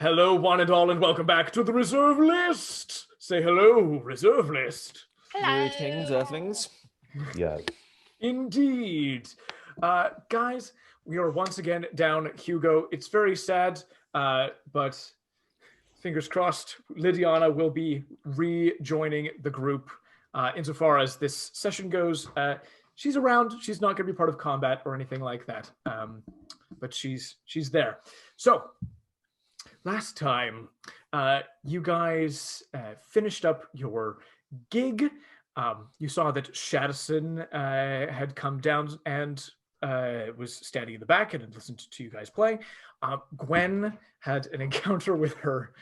Hello, one and all, and welcome back to the reserve list. Say hello, reserve list. Greetings, Earthlings. Yeah. Indeed. Guys, we are once again down Hugo. It's very sad, but fingers crossed, Lydiana will be rejoining the group. Insofar as this session goes, she's around. She's not going to be part of combat or anything like that, but she's there. So, last time, you guys finished up your gig. You saw that Shadison had come down and was standing in the back and had listened to you guys play. Gwen had an encounter with her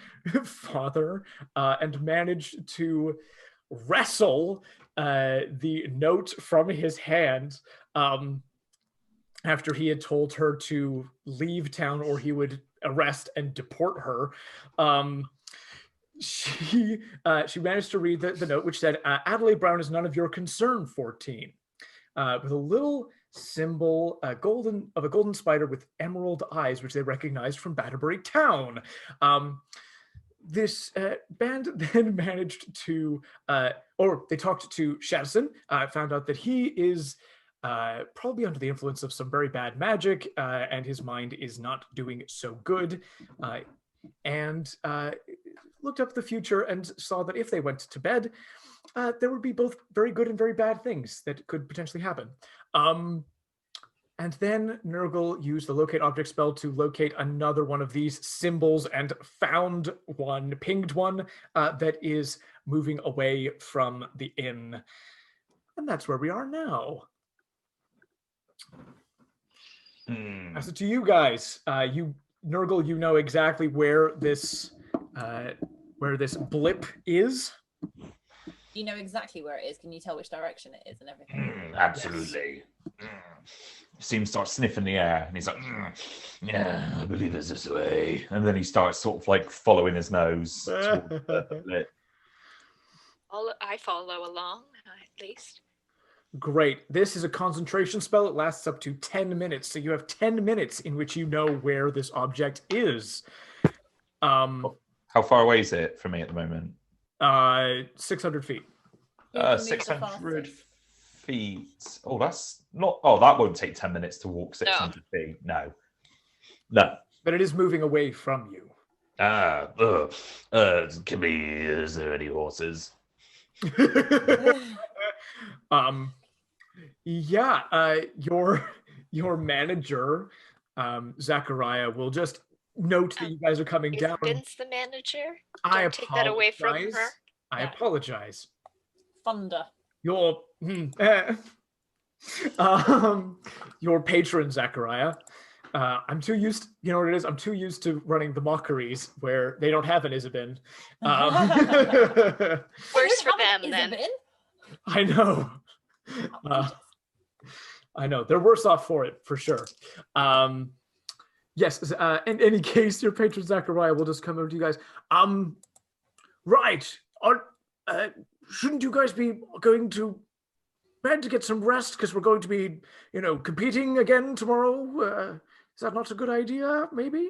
father and managed to wrestle the note from his hand after he had told her to leave town or he would arrest and deport her. She managed to read the note, which said, Adelaide Brown is none of your concern, 14. With a little symbol of a golden spider with emerald eyes, which they recognized from Batterbury Town. This band then managed to, or they talked to Shadison, found out that he is probably under the influence of some very bad magic, and his mind is not doing so good. And looked up the future and saw that if they went to bed, there would be both very good and very bad things that could potentially happen. And then Gnurgle used the locate object spell to locate another one of these symbols and found one, pinged one, that is moving away from the inn. And that's where we are now. As to you guys, Gnurgle, you know exactly where this blip is. You know exactly where it is. Can you tell which direction it is and everything? Absolutely. Seems starts sniffing the air, and he's like, "Yeah, I believe it's this way." And then he starts sort of like following his nose. I follow along, at least. Great. This is a concentration spell. It lasts up to 10 minutes. So you have 10 minutes in which you know where this object is. How far away is it from me at the moment? 600 feet. 600 feet. Oh, that's not... Oh, that won't take 10 minutes to walk 600 feet. No. But it is moving away from you. Is there any horses? Your manager, Zachariah, will just note that you guys are coming down. Isabyn's the manager. I Don't take that away from her. I apologize. Thunder. Your patron, Zachariah. I'm too used. You know what it is? I'm too used to running the mockeries where they don't have an Isabyn. Worse for them then. I know. I know they're worse off for it for sure. Yes. In any case, your patron Zachariah will just come over to you guys. Right. Shouldn't you guys be going to bed to get some rest because we're going to be, competing again tomorrow? Is that not a good idea? Maybe.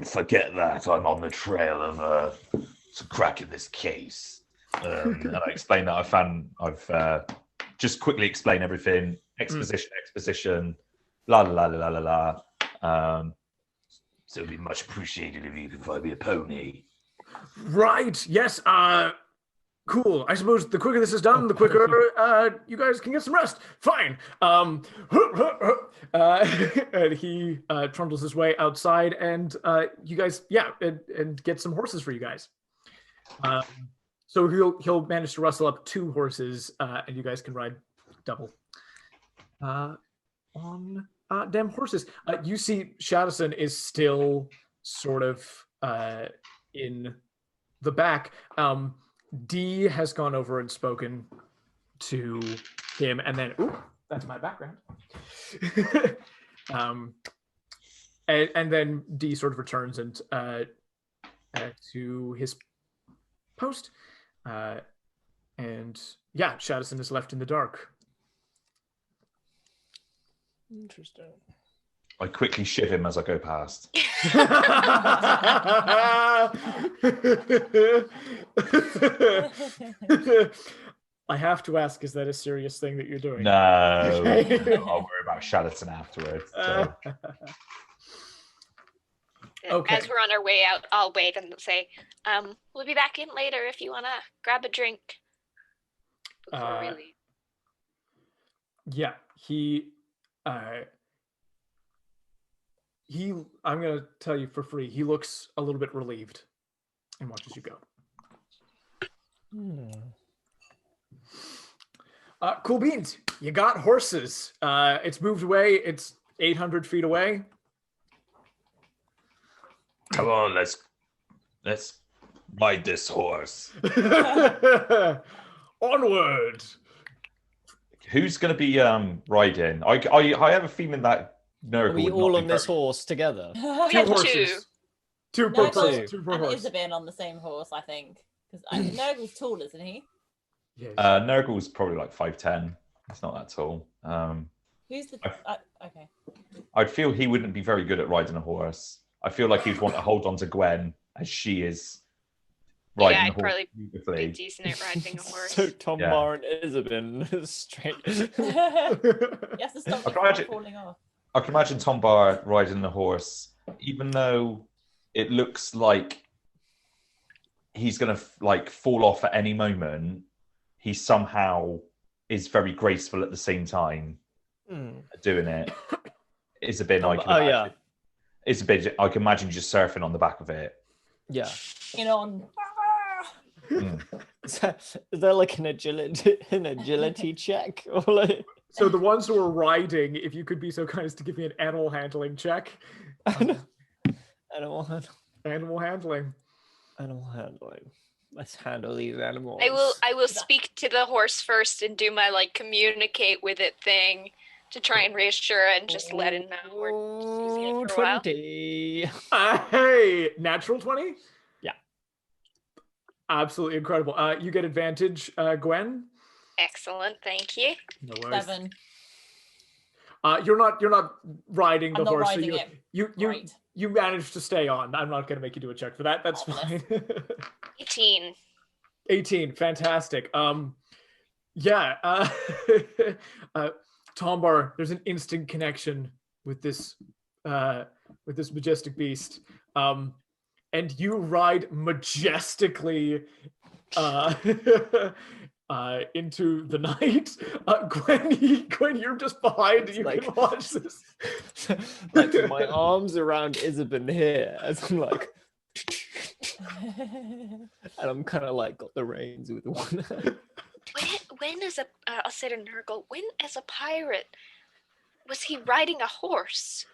Forget that. I'm on the trail of to cracking this case. And I explain that I've just quickly explain everything. Exposition. La la la la la la. So it'd be much appreciated if you could find me a pony. Right. Yes. Cool. I suppose the quicker this is done, the quicker you guys can get some rest. Fine. And he trundles his way outside, and you guys, and get some horses for you guys. So he'll manage to rustle up 2 horses, and you guys can ride double on damn horses. You see Shadison is still sort of in the back. D has gone over and spoken to him, and then that's my background. And then D sort of returns and to his post, and Shadison is left in the dark. Interesting. I quickly shiv him as I go past. I have to ask, is that a serious thing that you're doing? No, Okay. no, I'll worry about Shalaton afterwards. So. Okay. As we're on our way out, I'll wait and say, we'll be back in later if you want to grab a drink before we leave. Yeah, I'm going to tell you for free, he looks a little bit relieved and watches you go. Cool beans. You got horses. It's moved away. It's 800 feet away. Come on, let's ride this horse. Onward. Who's going to be riding? I have a feeling that Gnurgle Are we would not all be on this very- horse together? We Two have horses. Two per person. Two per and horse. Isabyn on the same horse, I think. Because Gnurgle's tall, isn't he? Yes. Gnurgle's probably like 5'10". It's not that tall. Who's the... okay. I'd feel he wouldn't be very good at riding a horse. I feel like he'd want to hold on to Gwen as she is riding Yeah, the I'd horse probably beautifully. be decent at riding a horse. So Tombar and Isabyn straight. You have to stop I me can imagine- from falling off. I can imagine Tombar riding the horse, even though it looks like he's going to like fall off at any moment. He somehow is very graceful at the same time doing it. Isabyn, I can imagine. Isabyn, I can imagine just surfing on the back of it. Yeah. You know, on... Is there like an agility check? Or like... So the ones who are riding, if you could be so kind as to give me an animal handling check. Animal Handling. Let's handle these animals. I will speak to the horse first and do my like communicate with it thing to try and reassure it and just let it know we're using it for a while. 20. Hey, natural 20? Yeah. Absolutely incredible. You get advantage, Gwen. Excellent, thank you. No worries. 7. You're not riding the I'm not horse. riding so it. you managed to stay on. I'm not going to make you do a check for that. That's Oh, fine. 18. 18, fantastic. Yeah. Tombar, there's an instant connection with this majestic beast. And you ride majestically into the night. Gwen, you're just behind. You like- can watch this. Like my arms around Isabyn here, as I'm like, and I'm kind of like got the reins with one hand. When as a I'll say to Gnurgle, when as a pirate was he riding a horse?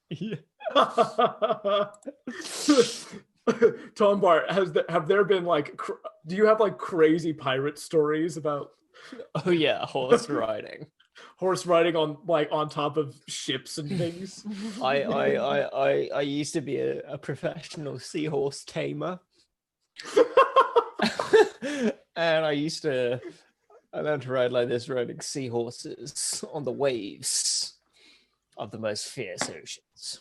Yeah. Tombar, have there been like do you have like crazy pirate stories about Oh yeah, horse riding. horse riding on top of ships and things? I used to be a professional seahorse tamer. And I learned to ride like this, riding seahorses on the waves of the most fierce oceans.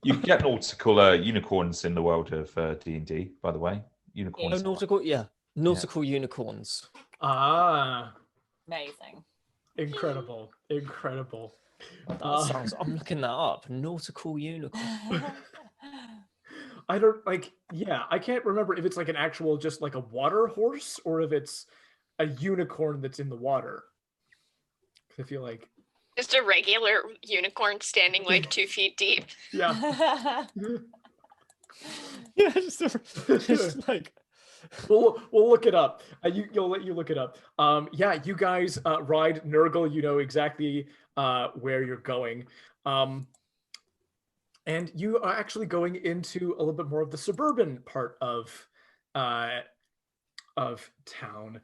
You can get nautical unicorns in the world of D&D, by the way. Unicorns. Nautical unicorns. Ah, Amazing. incredible. That sounds. I'm looking that up. Nautical unicorn. I don't I can't remember if it's like an actual just like a water horse or if it's a unicorn that's in the water. I feel like Just a regular unicorn standing like 2 feet deep. yeah. Yeah, just like. We'll look it up. You'll let you look it up. Yeah, you guys ride Gnurgle. You know exactly where you're going. And you are actually going into a little bit more of the suburban part of town.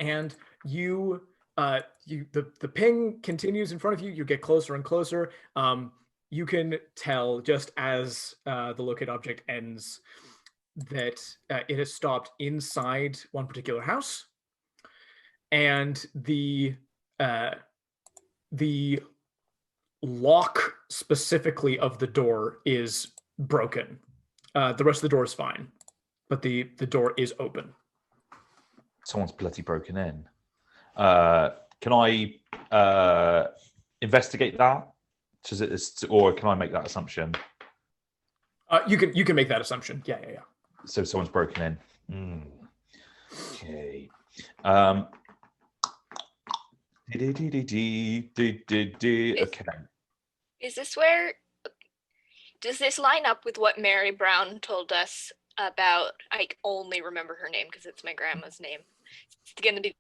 And the ping continues in front of you. You get closer and closer. You can tell just as the locate object ends that it has stopped inside one particular house, and the the lock specifically of the door is broken. The rest of the door is fine, but the door is open. Someone's bloody broken in. Can I investigate that? Or can I make that assumption? You can make that assumption. Yeah. So someone's broken in. Okay. Okay. Is this where? Does this line up with what Mary Brown told us about? I only remember her name because it's my grandma's name. It's going to be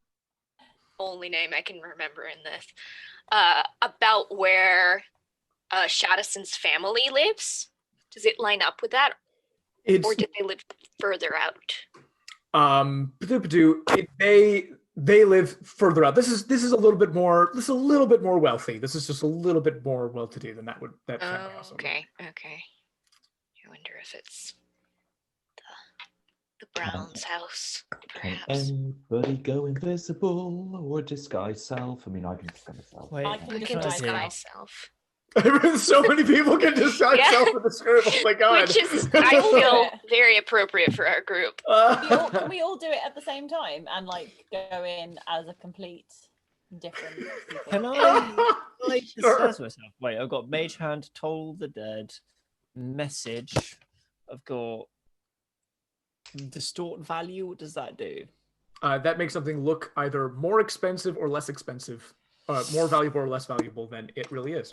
the only name I can remember in this. About where Shadison's family lives. Does it line up with that, or did they live further out? They live further out. This is a little bit more. This is a little bit more wealthy. This is just a little bit more well-to-do than that family house. Okay. I wonder if it's the Brown's house, perhaps. Can anybody go invisible or disguise self? I mean, I can disguise self. Wait, We can disguise self. So many people can disguise self in this group. Oh my god! Which is, I feel, very appropriate for our group. Can we all do it at the same time and like go in as a complete different people? Can I disguise myself? Wait, I've got Mage Hand, Toll the Dead, Message. I've got Distort Value. What does that do? That makes something look either more expensive or less expensive, more valuable or less valuable than it really is.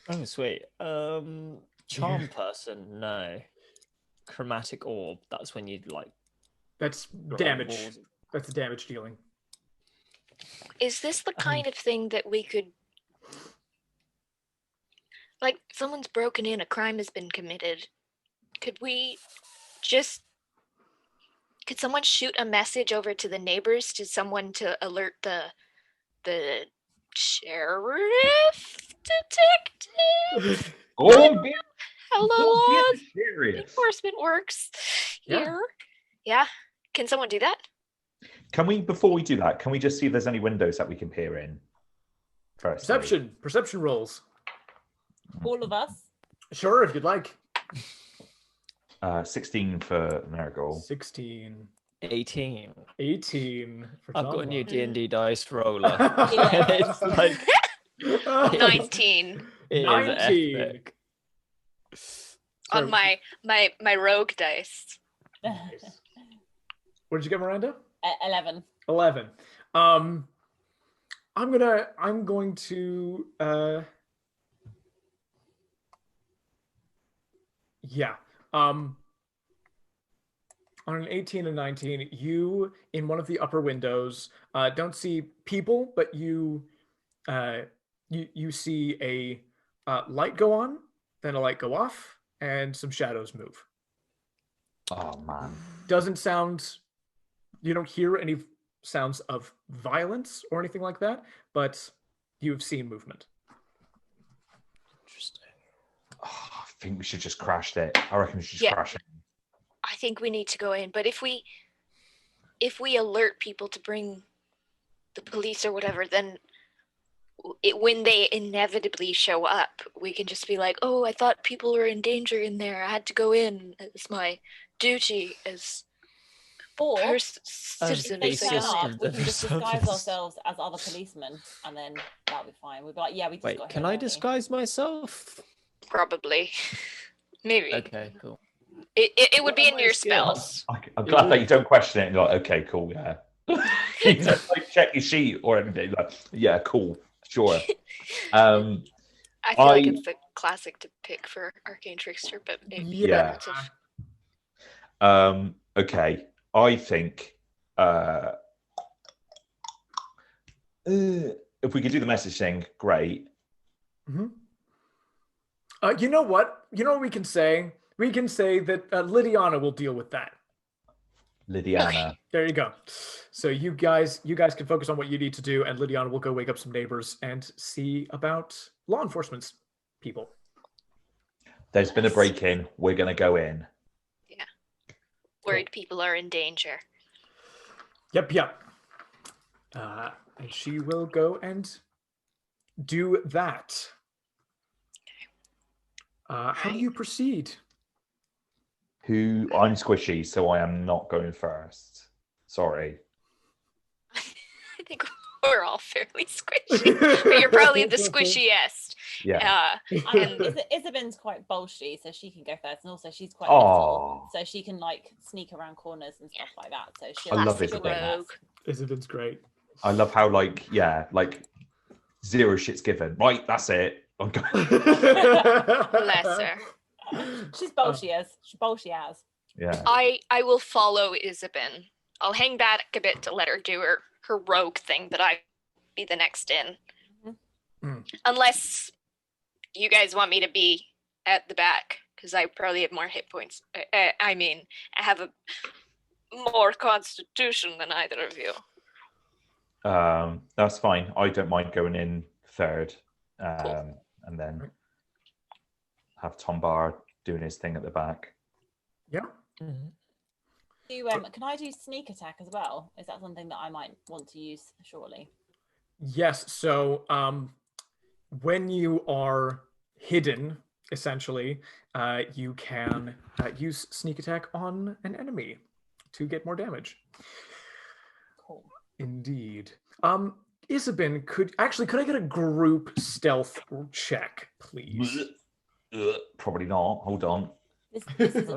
Oh, sweet. Charm Person, no. Chromatic Orb, that's when you'd like... That's damage. That's the damage dealing. Is this the kind of thing that we could... Like, someone's broken in, a crime has been committed. Could we just... Could someone shoot a message over to the neighbors to someone to alert the sheriff detective? Hello, enforcement works here. Yeah. Can someone do that? Can we, before we do that, can we just see if there's any windows that we can peer in? First, Perception rolls. All of us? Sure, if you'd like. 16 for Marigold. 16. 18. 18 for I've got a Tombar. new D&D dice roller. Yeah. It's like 19 it is 19. epic. on my rogue dice. What did you get, Miranda? 11. 11. I'm going to on an 18 and 19, you in one of the upper windows don't see people, but you see a light go on, then a light go off, and some shadows move. Oh man. Doesn't sound, you don't hear any sounds of violence or anything like that, but you've seen movement. Interesting. Oh, I think we should just crash it. I reckon we should just crash it. I think we need to go in, but if we alert people to bring the police or whatever, then when they inevitably show up, we can just be like, "Oh, I thought people were in danger in there. I had to go in. It's my duty as citizen." If they Be turn up, system we can just disguise themselves. ourselves as other policemen, and then that'll be fine. We'll be like, "Yeah, we just Wait, got can here, I don't we?" disguise myself? Probably, maybe. Okay, cool. It would be in What are your my skills? spells. I'm glad that you don't question it and you're like, okay, cool, yeah. You don't like check your sheet or anything. Like, yeah, cool, sure. I feel like it's the classic to pick for Arcane Trickster, but maybe Yeah. relative. Okay, I think if we could do the message thing, great. Mm-hmm. You know what? You know what we can say? We can say that Lydiana will deal with that. Lydiana. There you go. So you guys can focus on what you need to do, and Lydiana will go wake up some neighbors and see about law enforcement people. There's been a break-in. We're going to go in. Yeah. Worried people are in danger. Yep. And she will go and do that. How do Right. you proceed? I'm squishy, so I am not going first. Sorry. I think we're all fairly squishy, but you're probably the squishiest. Yeah. And Isabyn's quite bolshy, so she can go first, and also she's quite little, Oh, so she can like sneak around corners and stuff like that. So she'll I love she'll go Isabyn. first. Isabyn's great. I love how like zero shit's given. Right, that's it. I'm going. bless her. She's bolshy as Yeah. I will follow Isabyn. I'll hang back a bit to let her do her rogue thing, but I be the next in. Mm. Unless you guys want me to be at the back, because I probably have more hit points. I mean, I have a more constitution than either of you. That's fine. I don't mind going in third, Cool. and then have Tombar doing his thing at the back. Yeah. Can I do sneak attack as well? Is that something that I might want to use shortly? Yes. So when you are hidden, essentially, you can use sneak attack on an enemy to get more damage. Cool. Indeed. Isabyn, could I get a group stealth check, please? Probably not. Hold on. This is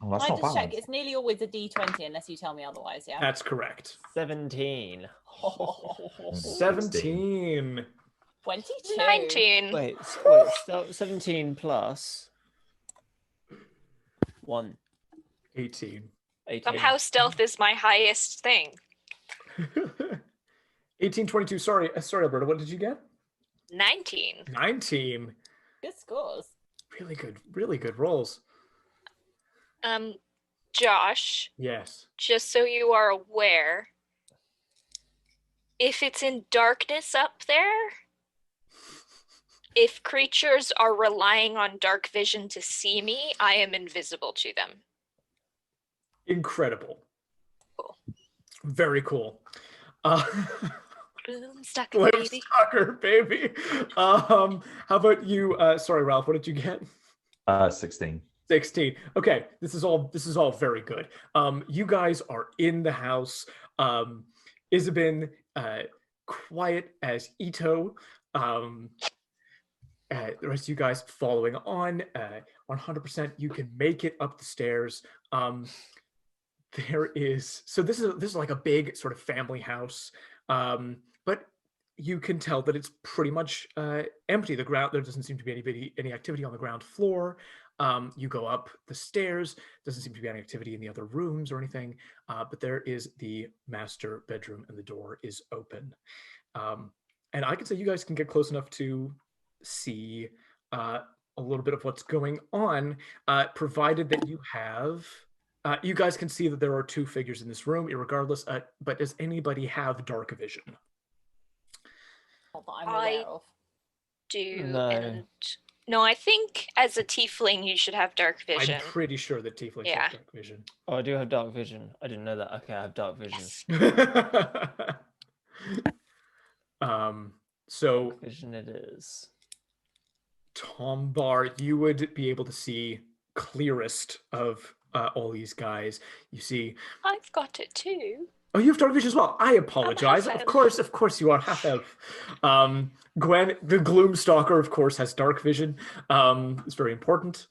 Oh, that's Can I not just bad. check? It's nearly always a D20 unless you tell me otherwise, yeah? That's correct. 17. 17. 22. 19. Wait, 17 plus 1. 18. 18. Somehow stealth is my highest thing. 18, 22. Sorry, Alberta. What did you get? 19. 19. Good scores. Really good rolls. Josh, Yes. just so you are aware, if it's in darkness up there, if creatures are relying on dark vision to see me, I am invisible to them. Incredible. Cool. Very cool. Gloomstalker, baby. Gloomstalker, baby. How about you? Sorry, Ralph. What did you get? 16. 16. Okay, this is all very good. You guys are in the house. Isabyn, quiet as Ito. The rest of you guys following on. 100%, you can make it up the stairs. This is like a big sort of family house, but you can tell that it's pretty much empty. There doesn't seem to be any activity on the ground floor. You go up the stairs, doesn't seem to be any activity in the other rooms or anything, but there is the master bedroom and the door is open. And I can say you guys can get close enough to see a little bit of what's going on, provided that you have... you guys can see that there are two figures in this room, irregardless, but does anybody have dark vision? Not that I'm aware of. Do No. and no, I think as a tiefling you should have dark vision. I'm pretty sure that tieflings Yeah. have dark vision. Oh, I do have dark vision. I didn't know that. Okay, I have dark vision. Yes. So Vision it is. Tombar, you would be able to see clearest of all these guys. You see... I've got it too. Oh, you have dark vision as well. I apologize. Of course you are half elf. Gwen, the Gloomstalker, of course, has dark vision. It's very important.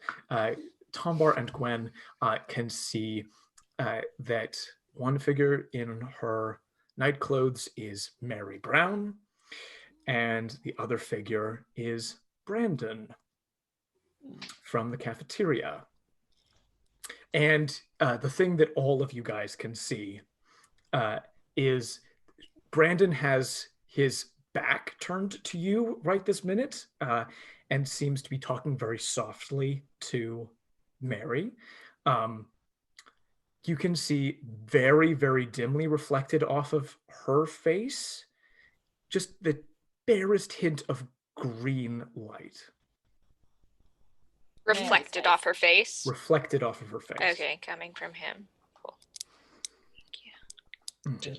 Tombar and Gwen can see that one figure in her night clothes is Mary Brown, and the other figure is Brandon from the cafeteria. And the thing that all of you guys can see is Brandon has his back turned to you right this minute, and seems to be talking very softly to Mary. You can see very, very dimly reflected off of her face, just the barest hint of green light. Reflected off her face. Reflected off of her face. Okay, coming from him. Cool.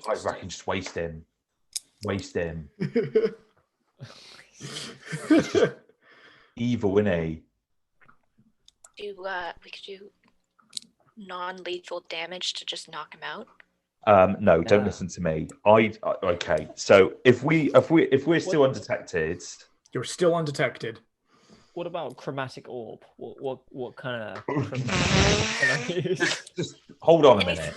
I reckon just waste him. Waste him. Evil, innit? We could do non-lethal damage to just knock him out. No, don't listen to me. Okay. So if we're still undetected, You're still undetected. What about chromatic orb? What kind of chromatic can I use? just hold on a minute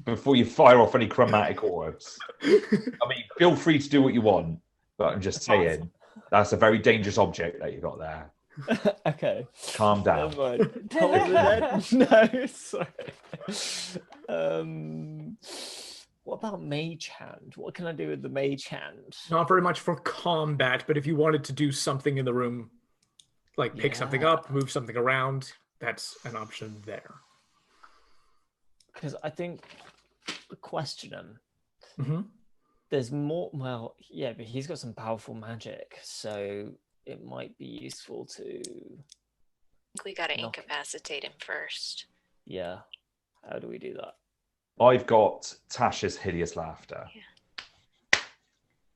before you fire off any chromatic orbs. I mean, feel free to do what you want, but I'm just saying that's a very dangerous object that you got there. Okay. Calm down. Never mind. No, sorry. What about mage hand? What can I do with the mage hand? Not very much for combat, but if you wanted to do something in the room, like pick something up, move something around, that's an option there. Because I think the questioner, Mm-hmm. there's more. Well, yeah, but he's got some powerful magic, so it might be useful to. I think we gotta incapacitate him first. Yeah. How do we do that? I've got Tasha's hideous laughter. I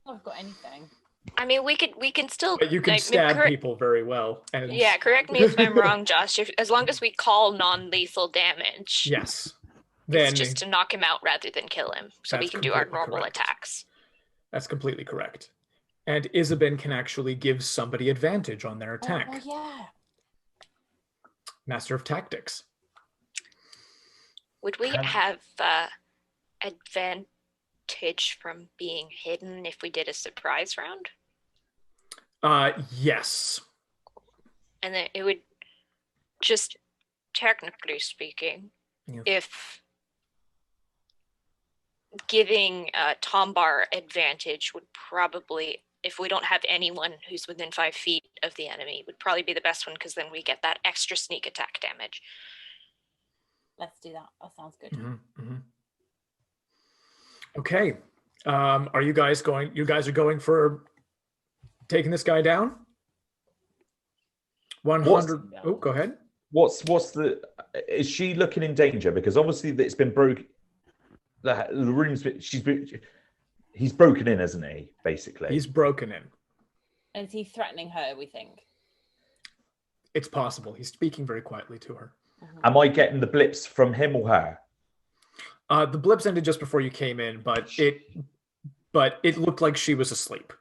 haven't got anything. I mean, we can still. But you can stab people very well. And... Yeah, correct me if I'm wrong, Josh. As long as we call non-lethal damage. Yes. It's just to knock him out rather than kill him, so we can do our normal correct. attacks. That's completely correct. And Isabyn can actually give somebody advantage on their attack. Oh, yeah. Master of Tactics. Would we have advantage from being hidden if we did a surprise round? Yes. And then it would just, technically speaking, if giving Tombar advantage would probably, if we don't have anyone who's within 5 feet of the enemy, would probably be the best one, because then we get that extra sneak attack damage. Let's do that. That sounds good. Mm-hmm, mm-hmm. Okay. Are you guys going? You guys are going for taking this guy down? 100. Oh, go ahead. What's the? Is she looking in danger? Because obviously it's been broken. The room's he's broken in, hasn't he? Basically, he's broken in. And is he threatening her? We think it's possible. He's speaking very quietly to her. Am I getting the blips from him or her? The blips ended just before you came in, but it looked like she was asleep.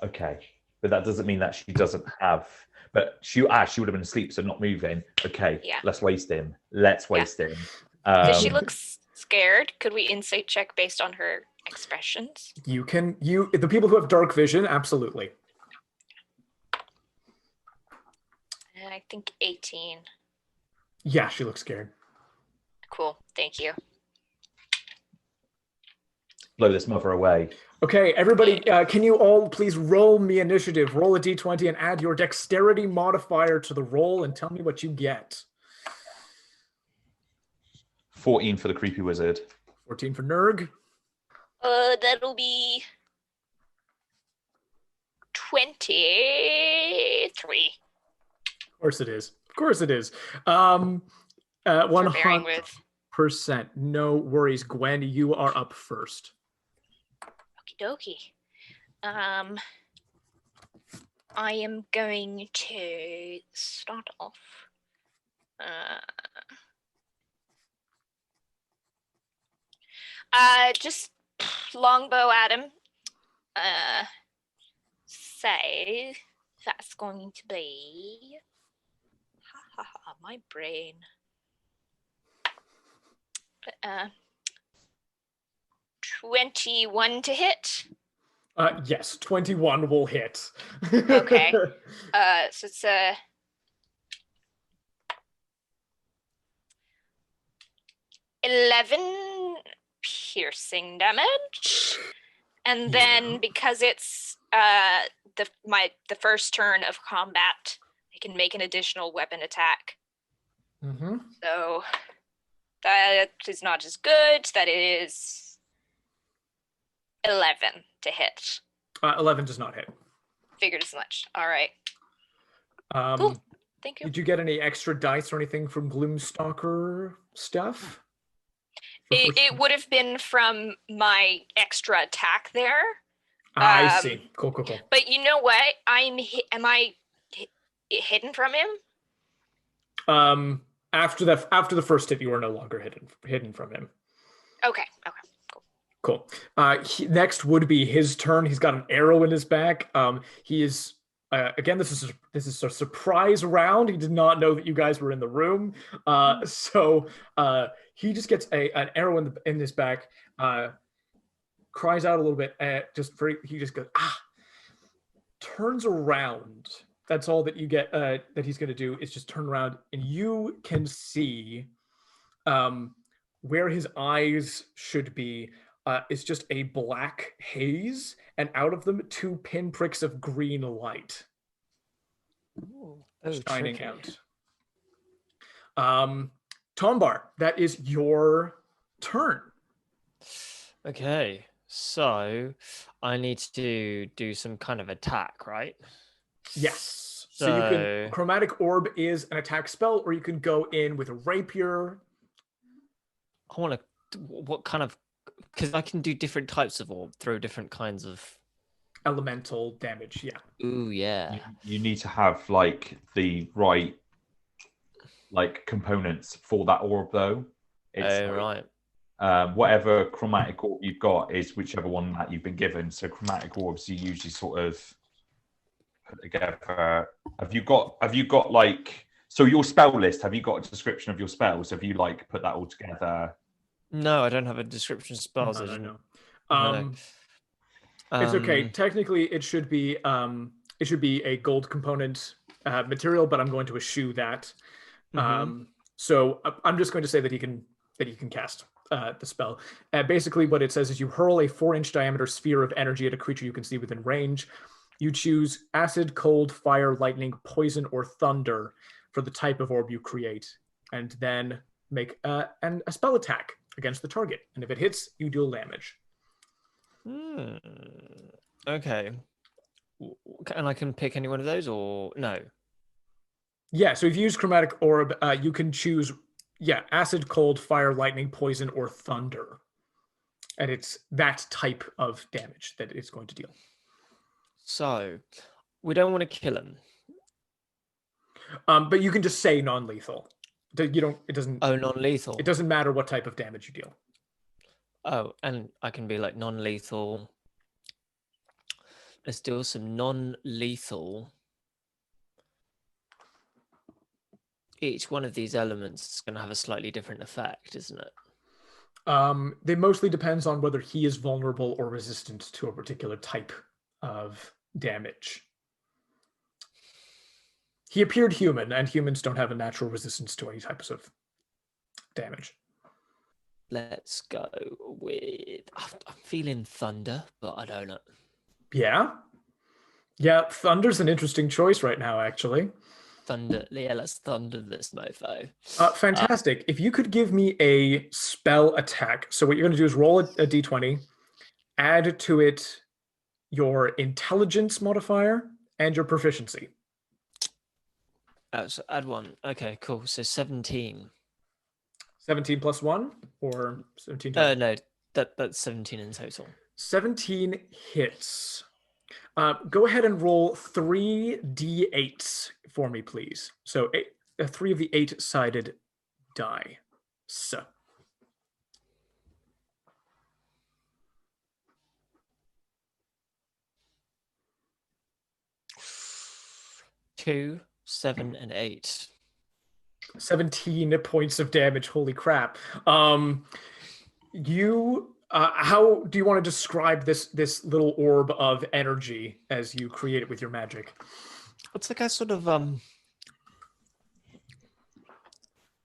Okay, but that doesn't mean that she doesn't have. But she would have been asleep, so not moving. Okay, yeah. Let's waste him. Let's waste him. Does she look scared? Could we insight check based on her expressions? You can. The people who have dark vision, absolutely. I think 18. Yeah, she looks scared. Cool. Thank you. Blow this mother away. Okay, everybody, can you all please roll me initiative? Roll a d20 and add your dexterity modifier to the roll and tell me what you get. 14 for the creepy wizard. 14 for Nurg. That'll be 23. Of course it is. Of course it is. 100%. No worries. Gwen, you are up first. Okie dokie. I am going to start off. Just longbow at him. Say that's going to be. My brain. 21 to hit. Yes, 21 will hit. Okay. So it's 11 piercing damage, and then because it's the first turn of combat, I can make an additional weapon attack. Mm-hmm. So that is not as good. That is 11 to hit. 11 does not hit. Figured as much. All right. Cool. Thank you. Did you get any extra dice or anything from Gloomstalker stuff? It would have been from my extra attack there. I see. Cool. But you know what? Am I hidden from him? After the first hit, you are no longer hidden from him. Okay. Cool. Next would be his turn. He's got an arrow in his back. He is again. This is a surprise round. He did not know that you guys were in the room. So he just gets an arrow in his back. Cries out a little bit. He just goes turns around. That's all that you get. That he's going to do is just turn around, and you can see where his eyes should be. Is just a black haze, and out of them, 2 pinpricks of green light shining out. Tombar, that is your turn. Okay, so I need to do some kind of attack, right? Yes. So you can. Chromatic Orb is an attack spell, or you can go in with a rapier. I want to. What kind of? Because I can do different types of orb, throw different kinds of elemental damage. Yeah. Ooh, yeah. You need to have like the right components for that orb, though. Right. Whatever chromatic orb you've got is whichever one that you've been given. So chromatic orbs you usually sort of put together. Have you got like, so your spell list? Have you got a description of your spells? Have you like put that all together? No, I don't have a description of spells. No. No. It's okay. Technically, it should be a gold component material, but I'm going to eschew that. So I'm just going to say that he can cast the spell. Basically, what it says is you hurl a 4-inch diameter sphere of energy at a creature you can see within range. You choose acid, cold, fire, lightning, poison, or thunder for the type of orb you create, and then make a spell attack against the target. And if it hits, you deal damage. Okay. And I can pick any one of those, or no? Yeah, so if you use Chromatic Orb, you can choose, acid, cold, fire, lightning, poison, or thunder. And it's that type of damage that it's going to deal. So, we don't want to kill him. But you can just say non-lethal. It doesn't. Oh, non-lethal. It doesn't matter what type of damage you deal. Oh, and I can be like non-lethal. Let's do some non-lethal. Each one of these elements is going to have a slightly different effect, isn't it? They mostly depends on whether he is vulnerable or resistant to a particular type of damage. He appeared human, and humans don't have a natural resistance to any types of damage. Let's go with... I'm feeling thunder, but I don't know. Yeah? Yeah, thunder's an interesting choice right now, actually. Thunder. Yeah, let's thunder this mofo. Fantastic. If you could give me a spell attack. So what you're going to do is roll a d20, add to it your intelligence modifier and your proficiency. Oh, so add 1. Okay, cool. So 17. 17 plus 1 or 17 total? No, that's 17 in total. 17 hits. Go ahead and roll 3 d8s for me, please. So 3 of the 8-sided die. So. Two, 7, and 8. 17 points of damage. Holy crap. How do you want to describe this little orb of energy as you create it with your magic? It's like a sort of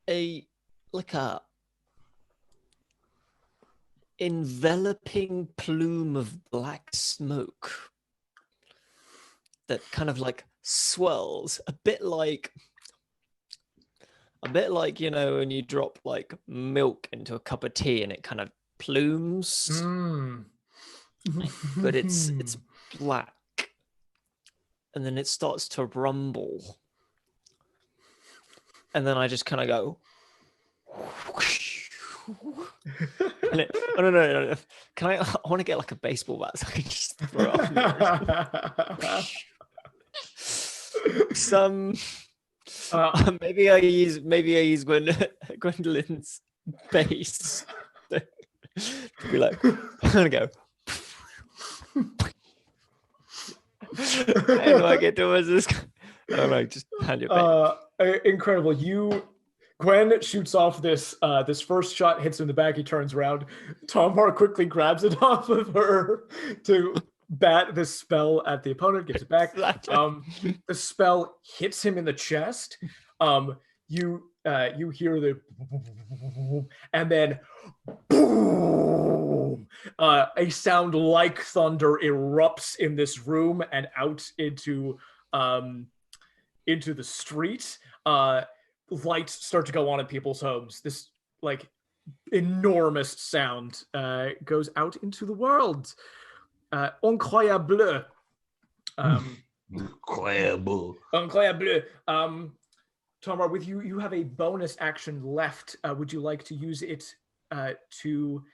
a enveloping plume of black smoke that kind of like swirls a bit like when you drop like milk into a cup of tea and it kind of plumes, but it's black, and then it starts to rumble, and then I just kind of go Oh, no. Can I want to get like a baseball bat so I can just throw it off. Some maybe I use Gwendolyn's base to be like, I'm gonna go. How do I get towards this? I don't know, just hand it back. Incredible. Gwen shoots off this first shot, hits him in the back, he turns around. Tombar quickly grabs it off of her to bat this spell at the opponent, gives it back. The spell hits him in the chest. You hear the and then boom, a sound like thunder erupts in this room and out into the street. Lights start to go on in people's homes. This like enormous sound goes out into the world. Incroyable. Incroyable. Incroyable. Tombar, with you have a bonus action left. Would you like to use it to...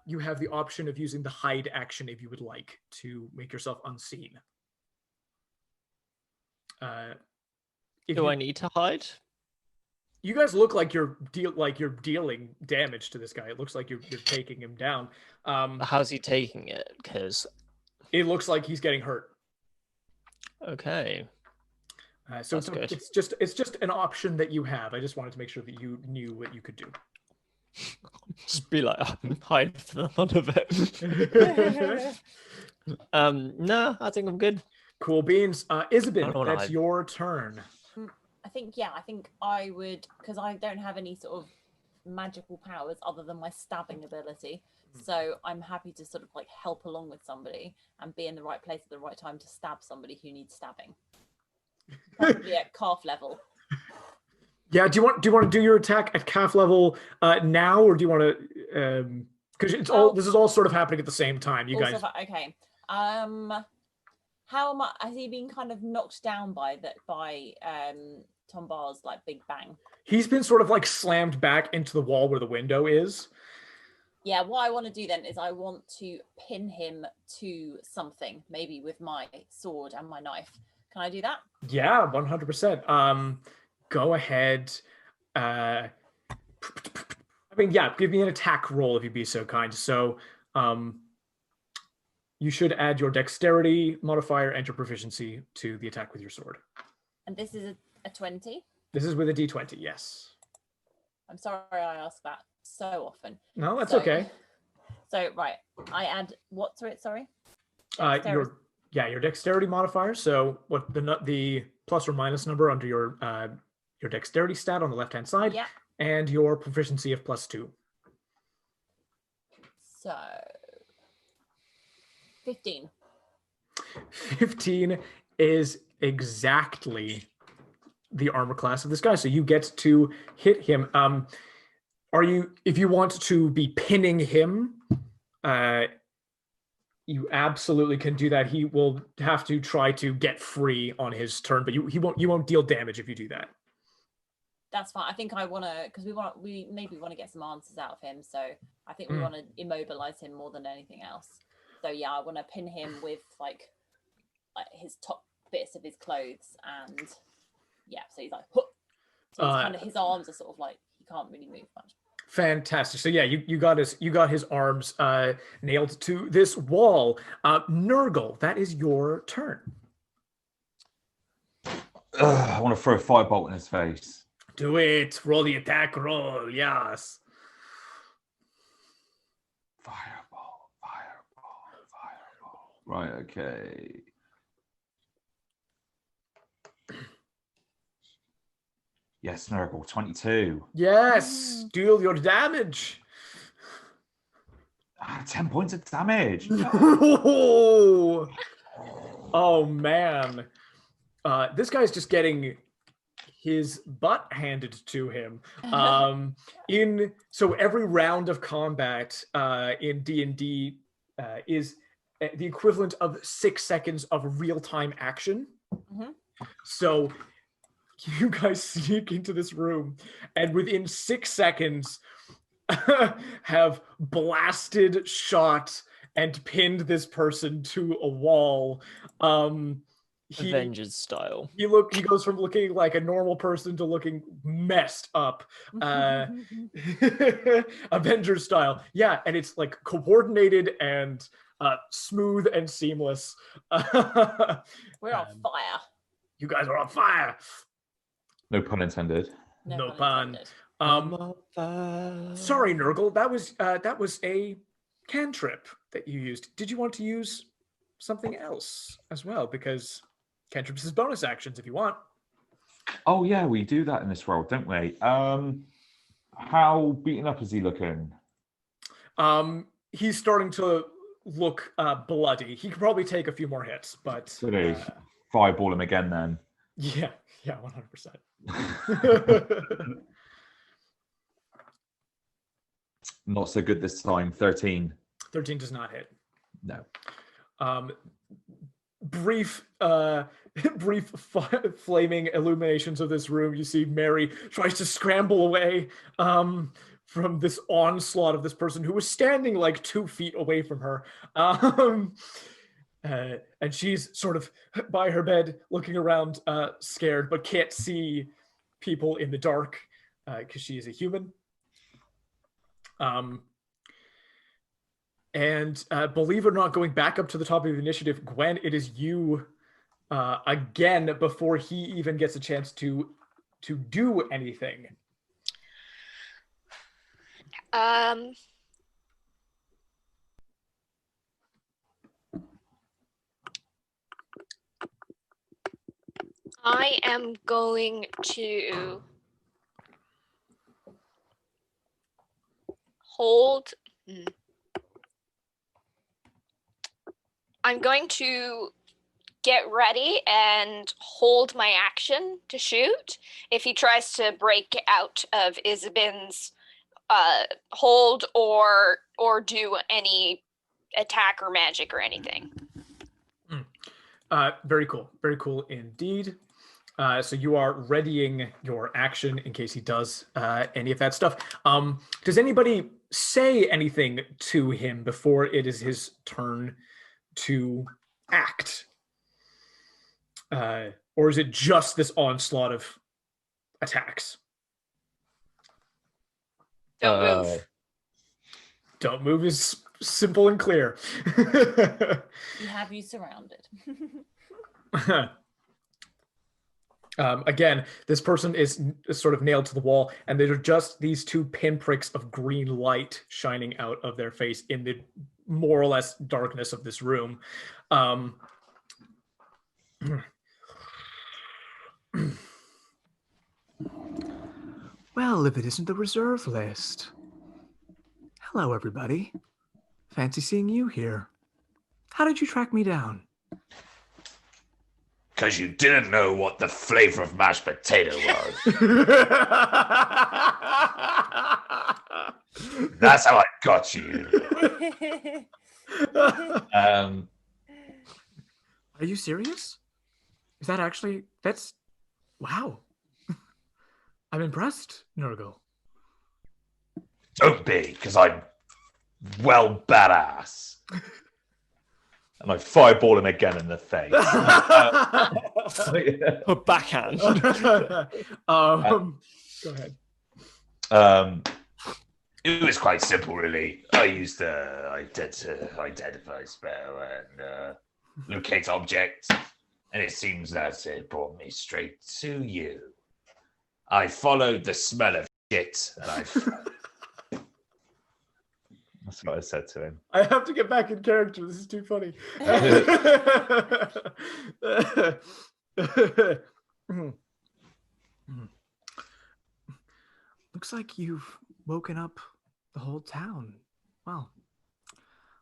you have the option of using the hide action if you would like to make yourself unseen. Do I need to hide? You guys look like you're dealing damage to this guy. It looks like you're taking him down. How's he taking it? Because it looks like he's getting hurt. Okay. So it's just an option that you have. I just wanted to make sure that you knew what you could do. Just be like, hide for the fun of it. No, I think I'm good. Cool beans. Isabyn, that's your turn. I think I would, because I don't have any sort of magical powers other than my stabbing ability. So I'm happy to sort of like help along with somebody and be in the right place at the right time to stab somebody who needs stabbing. Probably at calf level. Yeah. Do you want to do your attack at calf level now, or do you want to? Because this is all sort of happening at the same time. You guys. Okay. How much has he been kind of knocked down by Tombar's like big bang? He's been sort of like slammed back into the wall where the window is. Yeah, what I want to do then is I want to pin him to something, maybe with my sword and my knife. Can I do that? Yeah, 100%. Go ahead. I mean, yeah, give me an attack roll if you'd be so kind. So, you should add your dexterity modifier and your proficiency to the attack with your sword. And this is a 20? This is with a d20, yes. I'm sorry I ask that so often. No, that's okay. So, right, I add what to it, sorry? Your dexterity modifier. So what the plus or minus number under your dexterity stat on the left-hand side, yeah, and your proficiency of +2. So 15. 15 is exactly the armor class of this guy. So you get to hit him. If you want to be pinning him, you absolutely can do that. He will have to try to get free on his turn, but you won't deal damage if you do that. That's fine. I think I want to, because we maybe want to get some answers out of him. So I think we want to immobilize him more than anything else. So yeah, I want to pin him with like his top bits of his clothes, and yeah, so he's like, huh. So he's kind of, his arms are sort of like, he can't really move much. Fantastic. So yeah, you got his arms nailed to this wall. Gnurgle, that is your turn. I want to throw a firebolt in his face. Do it. Roll the attack roll. Yes. Fireball. Right, okay. Yes, Gnurgle, 22. Yes. Deal your damage. 10 points of damage. Oh man. This guy's just getting his butt handed to him. So every round of combat in D&D is the equivalent of 6 seconds of real-time action. Mm-hmm. So you guys sneak into this room, and within 6 seconds, have blasted, shot, and pinned this person to a wall. Avengers style. He goes from looking like a normal person to looking messed up. Avengers style. Yeah, and it's like coordinated and smooth and seamless. We're on fire. You guys are on fire. No pun intended. No pun. Sorry, Gnurgle. That was a cantrip that you used. Did you want to use something else as well? Because cantrips is bonus actions if you want. Oh yeah, we do that in this world, don't we? How beaten up is he looking? He's starting to look bloody. He could probably take a few more hits, but Fireball him again then. Yeah, 100%. Not so good this time. 13. 13 does not hit. No. Brief flaming illuminations of this room. You see Mary tries to scramble away from this onslaught of this person who was standing like 2 feet away from her. And she's sort of by her bed looking around scared, but can't see people in the dark because she is a human. And believe it or not, going back up to the top of the initiative, Gwen, it is you again before he even gets a chance to do anything. I am going to hold. I'm going to get ready and hold my action to shoot if he tries to break out of Isabyn's hold or do any attack or magic or anything. Very cool indeed. So you are readying your action in case he does any of that stuff. Does anybody say anything to him before it is his turn to act? Or is it just this onslaught of attacks? Don't move. Don't move is simple and clear. We have you surrounded. Again, this person is sort of nailed to the wall, and there are just these 2 pinpricks of green light shining out of their face in the more or less darkness of this room. Well, if it isn't the reserve list. Hello, everybody. Fancy seeing you here. How did you track me down? Because you didn't know what the flavor of mashed potato was. That's how I got you. Are you serious? Is that actually... That's... Wow. I'm impressed, Gnurgle. Don't be, because I'm well badass. And I fireball him again in the face. A backhand. Go ahead. It was quite simple, really. I used identify spell and locate object, and it seems that it brought me straight to you. I followed the smell of shit, and I... That's what I said to him. I have to get back in character. This is too funny. Looks like you've woken up the whole town. Well,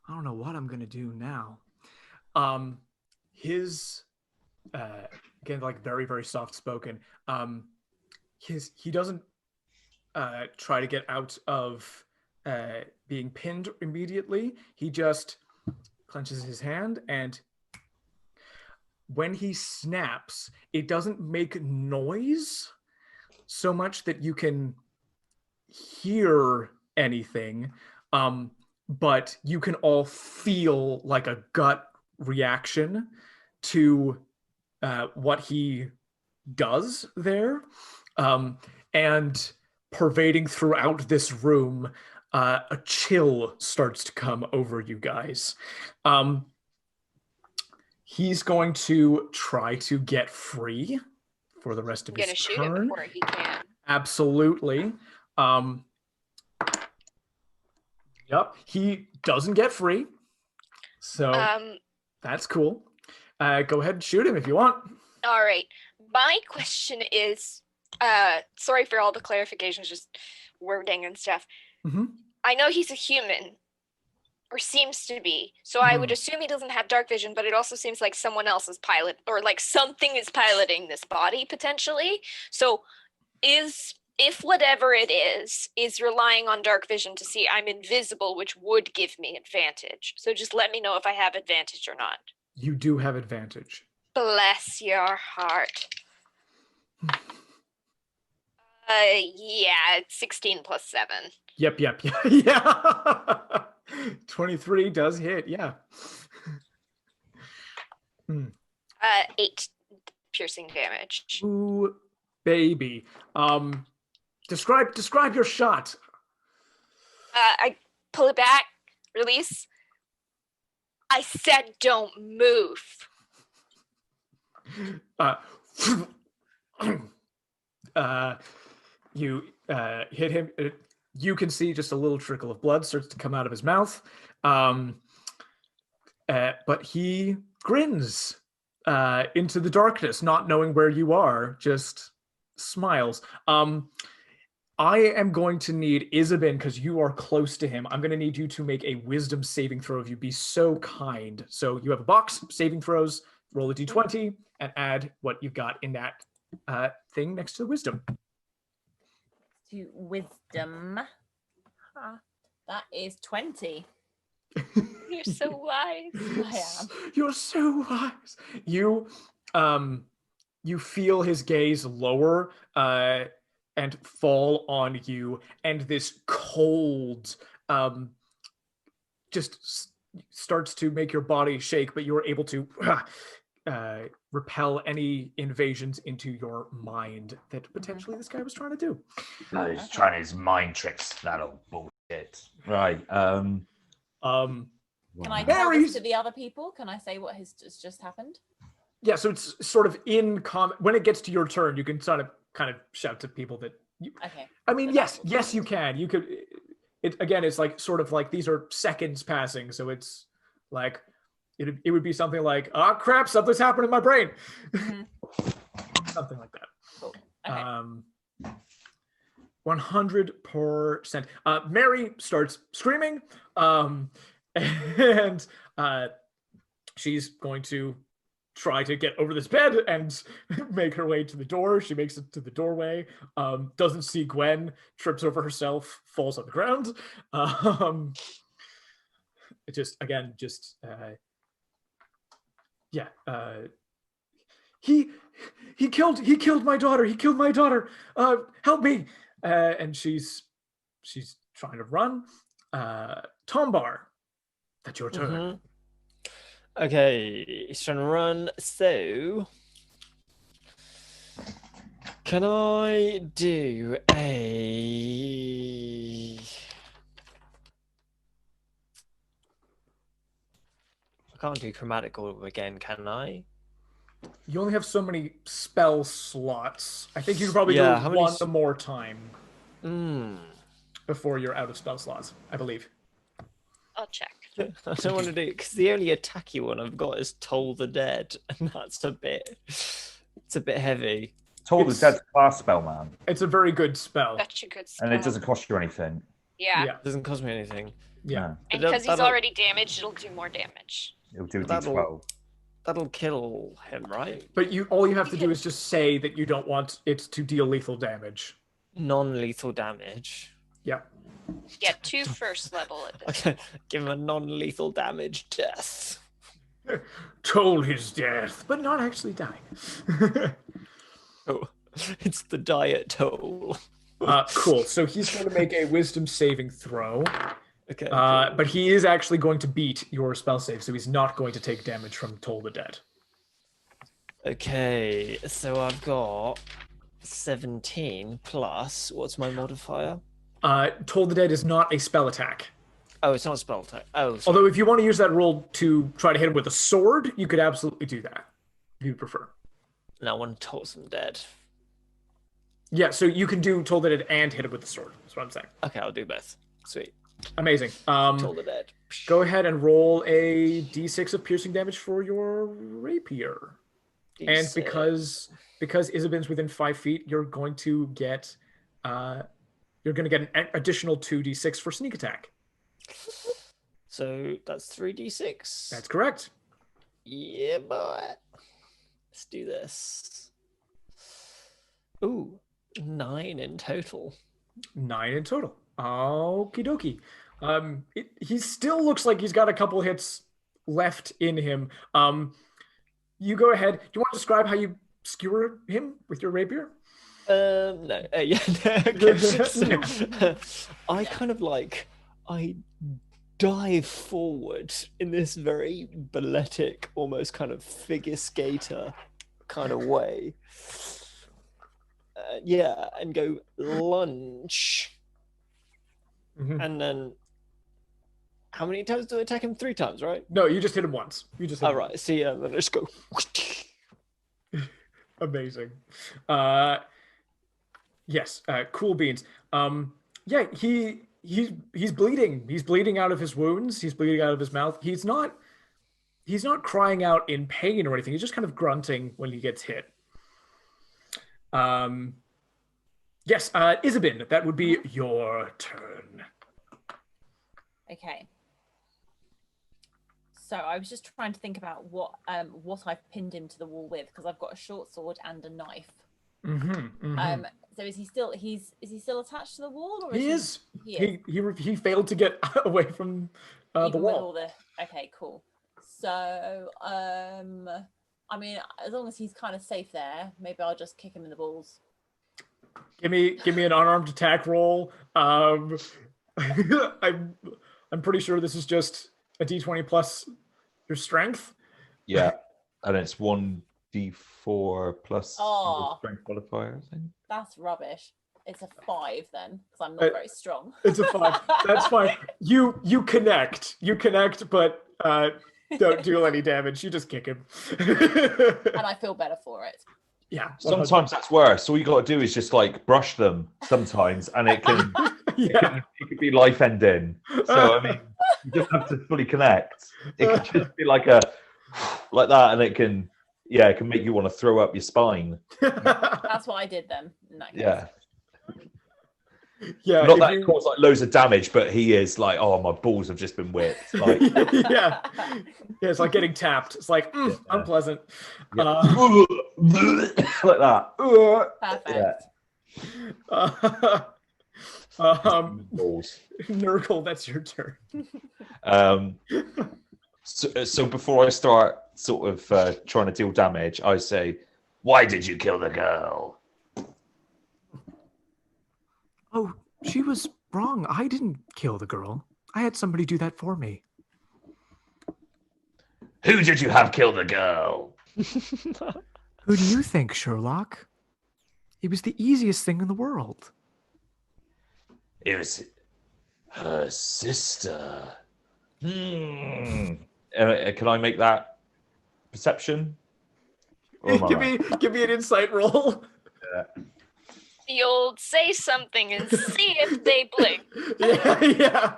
I don't know what I'm gonna do now. His again, like very, very soft spoken. He doesn't try to get out of being pinned immediately. He just clenches his hand, and when he snaps, it doesn't make noise so much that you can hear anything, but you can all feel like a gut reaction to what he does there, and pervading throughout this room, a chill starts to come over you guys. He's going to try to get free for the rest of I'm gonna his shoot turn. him before he can. Absolutely. Yep, he doesn't get free, so that's cool. Go ahead and shoot him if you want. All right. My question is, sorry for all the clarifications, just wording and stuff. Mhm. I know he's a human, or seems to be, so I would assume he doesn't have dark vision, but it also seems like someone else is or like something is piloting this body potentially. So if whatever it is relying on dark vision to see I'm invisible, which would give me advantage. So just let me know if I have advantage or not. You do have advantage. Bless your heart. Yeah, it's 16 plus 7. Yep, yeah. 23 does hit, yeah. 8 piercing damage. Ooh, baby. Describe your shot. I pull it back, release. I said don't move. You hit him. You can see just a little trickle of blood starts to come out of his mouth. But he grins into the darkness, not knowing where you are, just smiles. I am going to need Isabyn, because you are close to him. I'm going to need you to make a wisdom saving throw if you'd be so kind. So you have a box, saving throws, roll a d20, and add what you've got in that thing next to the wisdom. To wisdom. That is 20. You're so wise. I am. You're so wise. You feel his gaze lower and fall on you, and this cold just starts to make your body shake, but you're able to repel any invasions into your mind that potentially this guy was trying to do. No, he's trying his mind tricks. That'll bullshit. Right. Can I tell this to the other people? Can I say what has just happened? Yeah, so it's sort of in when it gets to your turn, you can sort of kind of shout to people that you, okay. I mean, yes, you can. You could it's like sort of like these are seconds passing, so it's like it would be something like, oh crap, something's happened in my brain. Something like that. Cool. Okay. 100%. Mary starts screaming, and she's going to try to get over this bed and make her way to the door. She makes it to the doorway, doesn't see Gwen, trips over herself, falls on the ground. He killed my daughter. He killed my daughter. Help me. And she's trying to run. Tombar, that's your turn. Okay, he's trying to run. So, can I do a? I can't do chromatic orb again, can I? You only have so many spell slots. I think you could probably do one more time before you're out of spell slots, I believe. I'll check. I don't want to do it because the only attacky one I've got is Toll the Dead, and it's a bit heavy. Toll the Dead's class spell, man. It's a very good spell. Such a good spell. And it doesn't cost you anything. Yeah. It doesn't cost me anything. Yeah. And because he's already damaged, it'll do more damage. It'll do D12. That'll kill him, right? But all you have to do is just say that you don't want it to deal lethal damage. Non-lethal damage. Yeah. Yeah, 2 first level at this. Okay, give him a non-lethal damage death. Toll his death, but not actually dying. Oh, it's the diet toll. Cool. So he's going to make a wisdom saving throw. Okay. But he is actually going to beat your spell save, so he's not going to take damage from Toll the Dead. Okay, so I've got 17 plus. What's my modifier? Toll the Dead is not a spell attack. Oh, it's not a spell attack. Oh, sorry. Although if you want to use that roll to try to hit him with a sword, you could absolutely do that. If you prefer. No, I want to toss them dead. Yeah, so you can do Toll the Dead and hit him with the sword. That's what I'm saying. Okay, I'll do both. Sweet. Amazing. Toll the dead. Go ahead and roll a d6 of piercing damage for your rapier. And because Isabyn's within 5 feet, you're going to get an additional 2d6 for sneak attack. So that's 3d6. That's correct. Yeah, boy. Let's do this. Ooh, 9 in total. 9 in total. Okie dokie. He still looks like he's got a couple hits left in him. You go ahead. Do you want to describe how you skewer him with your rapier? No. Yeah. Okay. So, I kind of I dive forward in this very balletic, almost kind of figure skater kind of way. Yeah, and go lunge. Mm-hmm. And then, how many times do I attack him? 3 times, right? No, you just hit him once. You just hit All him. right. See, then I just go. Amazing. Yes. Cool beans. Yeah. He's bleeding. He's bleeding out of his wounds. He's bleeding out of his mouth. He's not crying out in pain or anything. He's just kind of grunting when he gets hit. Yes, Isabyn, that would be your turn. Okay. So I was just trying to think about what I've pinned him to the wall with, because I've got a short sword and a knife. So is he still attached to the wall, or He is. He failed to get away from the wall. Okay, cool. So I mean, as long as he's kind of safe there, maybe I'll just kick him in the balls. Give me an unarmed attack roll. I'm pretty sure this is just a d20 plus your strength. Yeah, and it's 1d4 plus your strength modifier, I think. That's rubbish. It's a 5 then, because I'm not very strong. It's a 5. That's fine. You connect, but don't do any damage. You just kick him. And I feel better for it. Yeah. Sometimes that's worse. All you got to do is just brush them sometimes, and it can it could be life ending. So I mean, you don't have to fully connect. It can just be like that, and it can make you want to throw up your spine. That's what I did then. In that case. Yeah. Yeah. Not that it caused loads of damage, but he is my balls have just been whipped. Yeah. It's like getting tapped. It's like unpleasant. Yeah. Like that. Perfect. Yeah. Gnurgle, that's your turn. So before I start sort of trying to deal damage, I say, "Why did you kill the girl?" Oh, she was wrong. I didn't kill the girl. I had somebody do that for me. Who did you have kill the girl? Who do you think, Sherlock? It was the easiest thing in the world. It was her sister. Can I make that perception? Give me an insight roll. Yeah. The old say something and see if they blink. Yeah.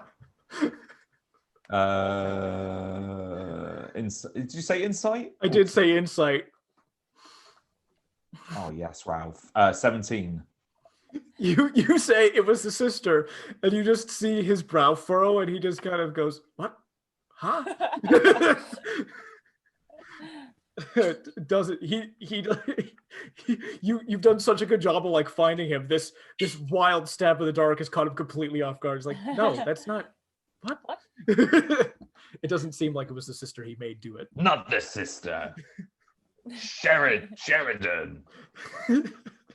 Did you say insight? I did say insight. Oh yes, Ralph. 17. You say it was the sister, and you just see his brow furrow, and he just kind of goes, "What? Huh?" Does it? You've done such a good job of finding him. This wild stab in the dark has caught him completely off guard. He's like, "No, that's not. What?" It doesn't seem like it was the sister he made do it. Not the sister. Sheridan.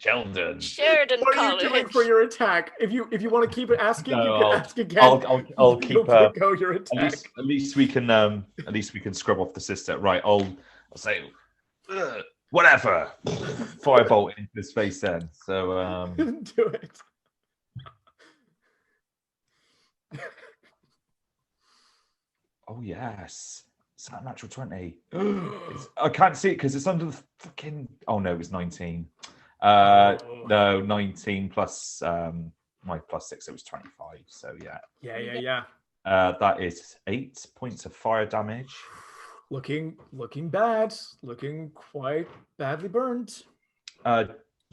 Sheldon. Sheridan What are you College. doing for your attack? If you want to keep it asking, No, you can ask again. I'll keep You'll go your attack. at least we can scrub off the sister. Right, I'll say whatever. Firebolt into his face then. So Do it. oh yes. Is that a natural 20? I can't see it because it's under the fucking. Oh no, it's 19. No, 19 plus my plus 6, it was 25. So yeah. Yeah. That is 8 points of fire damage. Looking bad. Looking quite badly burned.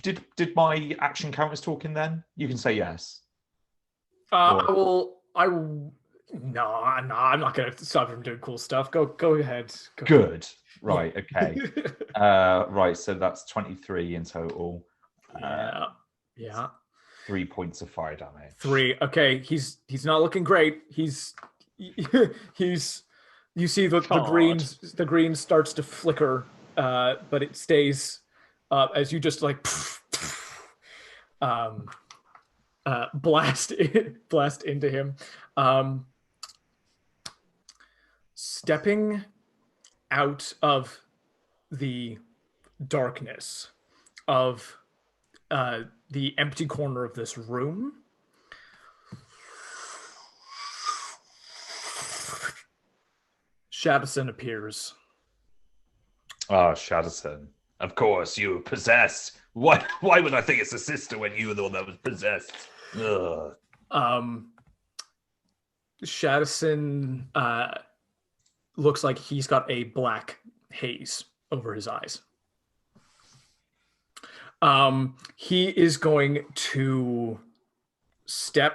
Did my action count as talking then? You can say yes. I will. No, I'm not going to stop him from doing cool stuff. Go ahead. Good. Right. Okay. Right. So that's 23 in total. Yeah. 3 points of fire damage. 3. Okay. He's not looking great. He's. You see the green starts to flicker, but it stays as you just like blast into him. Stepping out of the darkness of the empty corner of this room, Shadowson appears. Ah, Shadowson. Of course, you were possessed. Why would I think it's a sister when you were the one that was possessed? Ugh. Shadowson looks like he's got a black haze over his eyes. He is going to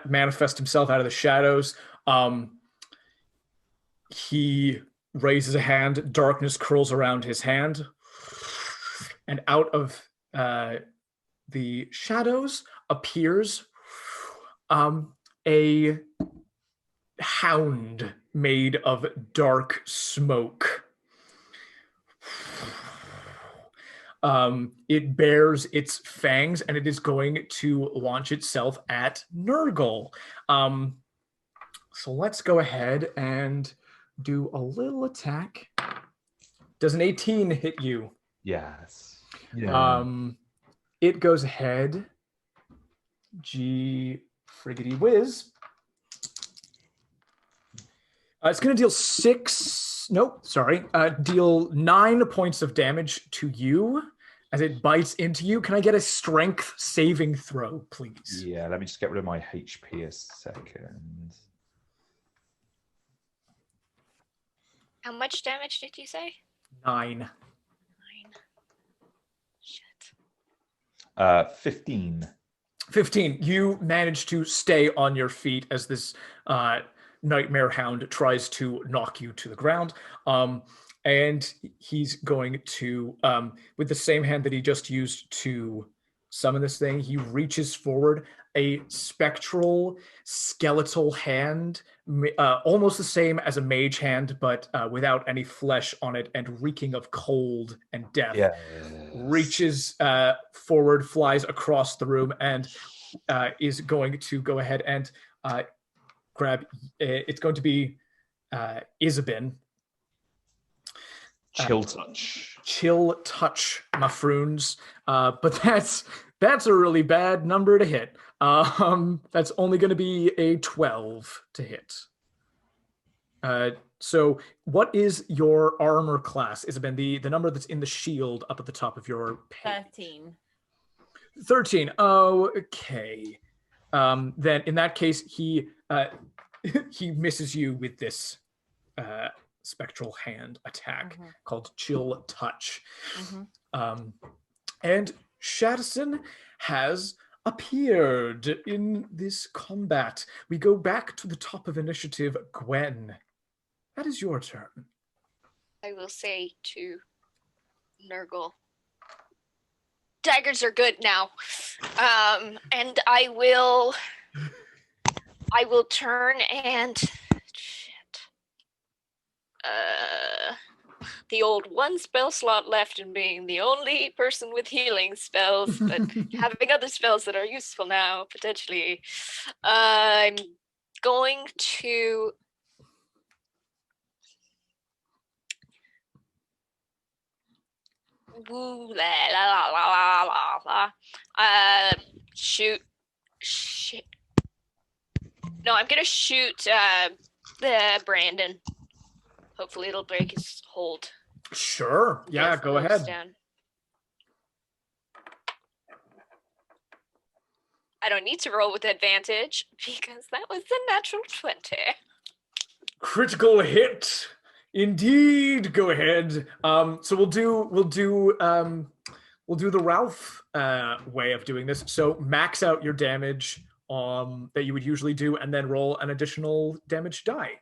manifest himself out of the shadows. He raises a hand, darkness curls around his hand, and out of the shadows appears a hound made of dark smoke. It bears its fangs and it is going to launch itself at Gnurgle. So let's go ahead and do a little attack. Does an 18 hit you? Yes. Yeah. It goes ahead. G friggity whiz. It's going to deal deal 9 points of damage to you as it bites into you. Can I get a strength saving throw, please? Yeah, let me just get rid of my HP a second. How much damage did you say? 9. Shit. 15. 15. You manage to stay on your feet as this nightmare hound tries to knock you to the ground. And he's going to, with the same hand that he just used to summon this thing, he reaches forward, a spectral skeletal hand, almost the same as a mage hand, but without any flesh on it and reeking of cold and death. Yes. Reaches forward, flies across the room, and is going to go ahead and grab. It's going to be Isabyn. Chill touch, my fruins. But that's a really bad number to hit. That's only going to be a 12 to hit. So what is your armor class, Isabyn? The number that's in the shield up at the top of your page. 13. 13. Oh, okay. Then in that case, he misses you with this spectral hand attack called Chill Touch. And Shadowson has appeared in this combat. We go back to the top of initiative. Gwen, that is your turn. I will say to Gnurgle, daggers are good now. And I will turn and the old one spell slot left and being the only person with healing spells, but having other spells that are useful now, potentially. I'm going to... Woo, la, la, la, la, la, la. Shoot. Shit. No, I'm gonna shoot the Brandon. Hopefully it'll break his hold. Sure. Yeah, Yes, go ahead. down. I don't need to roll with advantage because that was a natural 20. Critical hit. Indeed. Go ahead. So we'll do the Ralph way of doing this. So max out your damage that you would usually do, and then roll an additional damage die.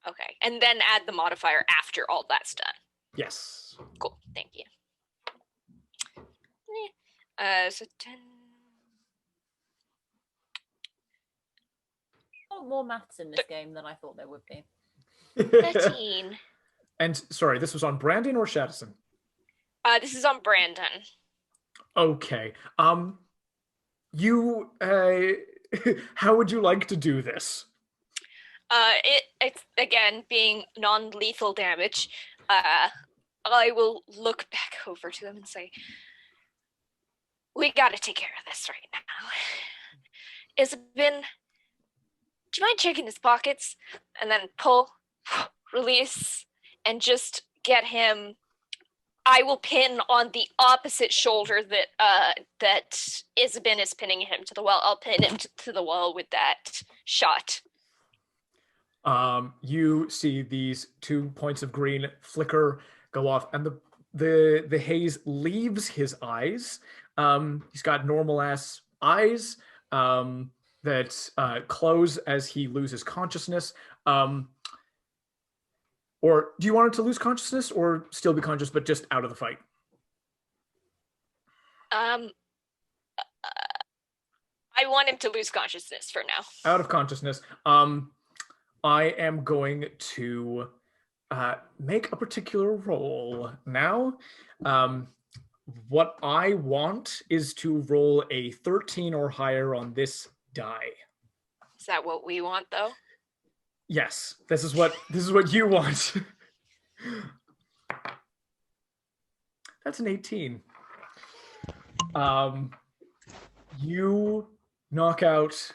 Okay, and then add the modifier after all that's done. Yes. Cool, thank you. So 10. More maths in this game than I thought there would be. 13. And sorry, this was on Brandon or Shaddison? This is on Brandon. Okay. You how would you like to do this? It's again being non-lethal damage. I will look back over to him and say, "We got to take care of this right now." Isabyn, do you mind checking his pockets and then pull, release, and just get him? I will pin on the opposite shoulder that Isabyn is pinning him to the wall. I'll pin him to the wall with that shot. You see these 2 points of green flicker, go off, and the haze leaves his eyes. He's got normal ass eyes that close as he loses consciousness. Or do you want him to lose consciousness or still be conscious but just out of the fight? I want him to lose consciousness for now. Out of consciousness. I am going to make a particular roll now. What I want is to roll a 13 or higher on this die. Is that what we want, though? Yes, this is what you want. That's an 18. You knock out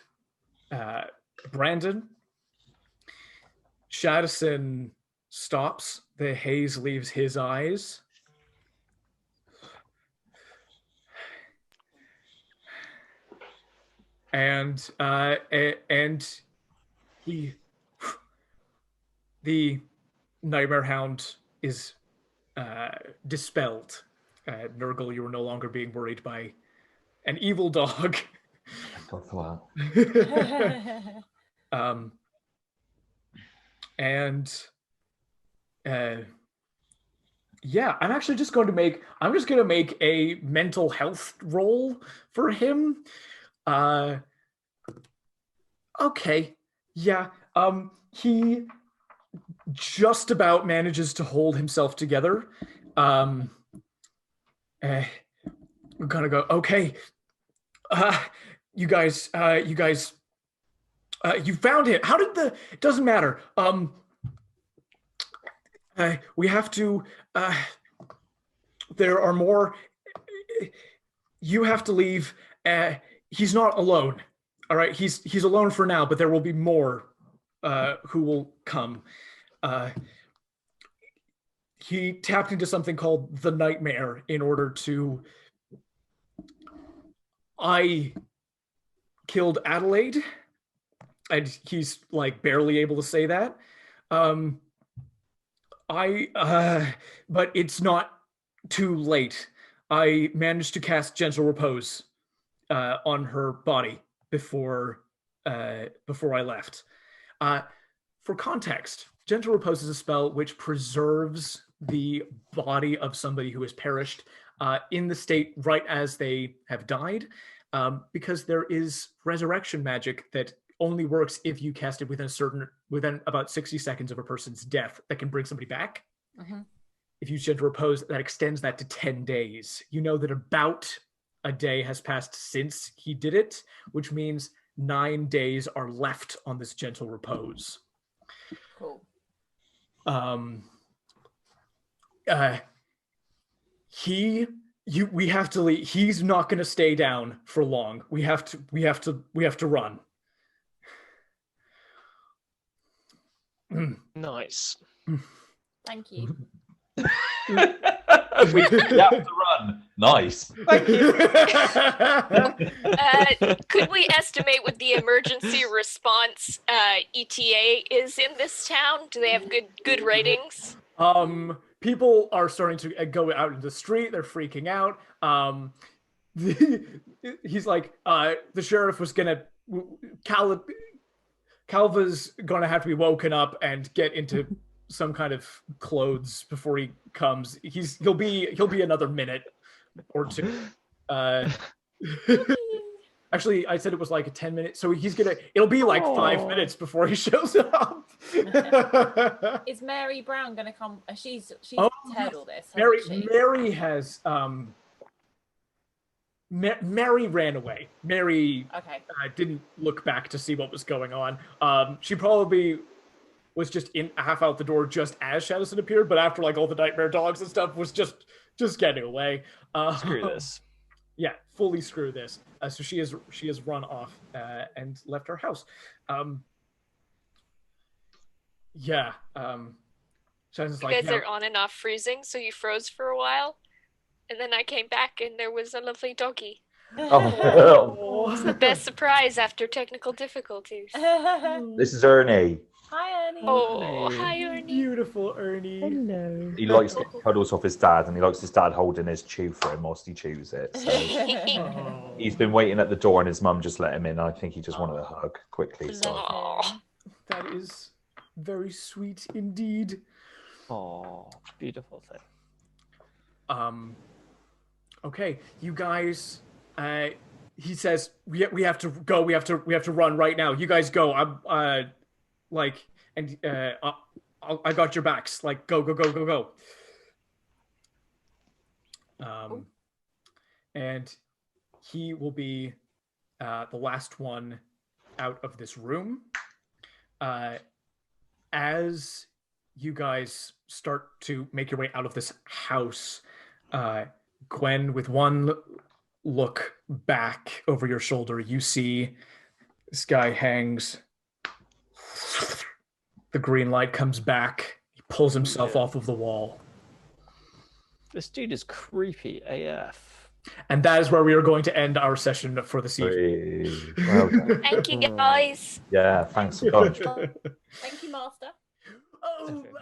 Brandon. Shaddison stops. The haze leaves his eyes. And the Nightmare Hound is dispelled. Gnurgle, you are no longer being worried by an evil dog. God for that. Yeah, I'm actually just going to make a mental health roll for him. Okay. Yeah. He just about manages to hold himself together. We're gonna go, okay. You guys, you found it. How did it doesn't matter. We have to, there are more, you have to leave. He's not alone. All right. He's alone for now, but there will be more, who will come. He tapped into something called the Nightmare in order to, I killed Adelaide, and he's like barely able to say that. But it's not too late. I managed to cast Gentle Repose on her body before I left. For context, Gentle Repose is a spell which preserves the body of somebody who has perished in the state right as they have died, because there is resurrection magic that only works if you cast it within about 60 seconds of a person's death that can bring somebody back. Mm-hmm. if you gentle repose, that extends that to 10 days. You know that about a day has passed since he did it, which means 9 days are left on this gentle repose. Cool. We have to leave. He's not going to stay down for long. We have to run. Nice. Thank you. We have to run. Nice. Thank you. Could we estimate what the emergency response ETA is in this town? Do they have good ratings? People are starting to go out into the street. They're freaking out. He's like, the sheriff was gonna. Calva's gonna have to be woken up and get into some kind of clothes before he comes. He'll be another minute or two. Actually, I said it was like a 10 minutes, so it'll be like 5 minutes before he shows up. Is Mary Brown gonna come? She's heard all this. Mary has Mary ran away. Mary didn't look back to see what was going on. She probably was just half out the door just as Shadowson appeared, but after like all the nightmare dogs and stuff was just getting away. Screw this. Yeah, fully screw this. So she has run off and left her house. Shadowson's like, you guys are on and off freezing, so you froze for a while, and then I came back and there was a lovely doggy. Oh. It's the best surprise after technical difficulties. This is Ernie. Hi, Ernie. Oh, hi, Ernie. Beautiful Ernie. Hello. He likes to get cuddles off his dad, and he likes his dad holding his chew for him whilst he chews it. So he's been waiting at the door, and his mum just let him in. I think he just wanted a hug quickly. So. Aw. That is very sweet indeed. Oh, beautiful thing. Okay, you guys. He says we have to go. We have to run right now. You guys go. I got your backs. Like go. And he will be the last one out of this room. As you guys start to make your way out of this house, Gwen, with one look back over your shoulder, you see this guy hangs. The green light comes back. He pulls himself off of the wall. This dude is creepy AF. And that is where we are going to end our session for this evening. Well done. Thank you, guys. Yeah, thanks a bunch. Thank you, Master. Oh, my.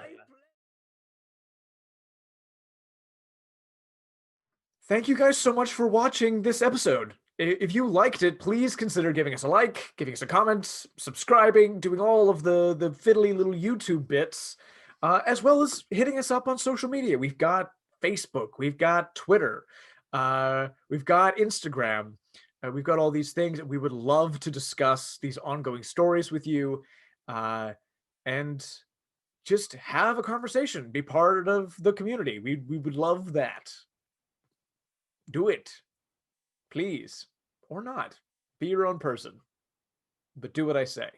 Thank you guys so much for watching this episode. If you liked it, please consider giving us a like, giving us a comment, subscribing, doing all of the fiddly little YouTube bits, as well as hitting us up on social media. We've got Facebook, we've got Twitter, we've got Instagram, we've got all these things. We would love to discuss these ongoing stories with you, and just have a conversation, be part of the community. We would love that. Do it. Please. Or not. Be your own person. But do what I say.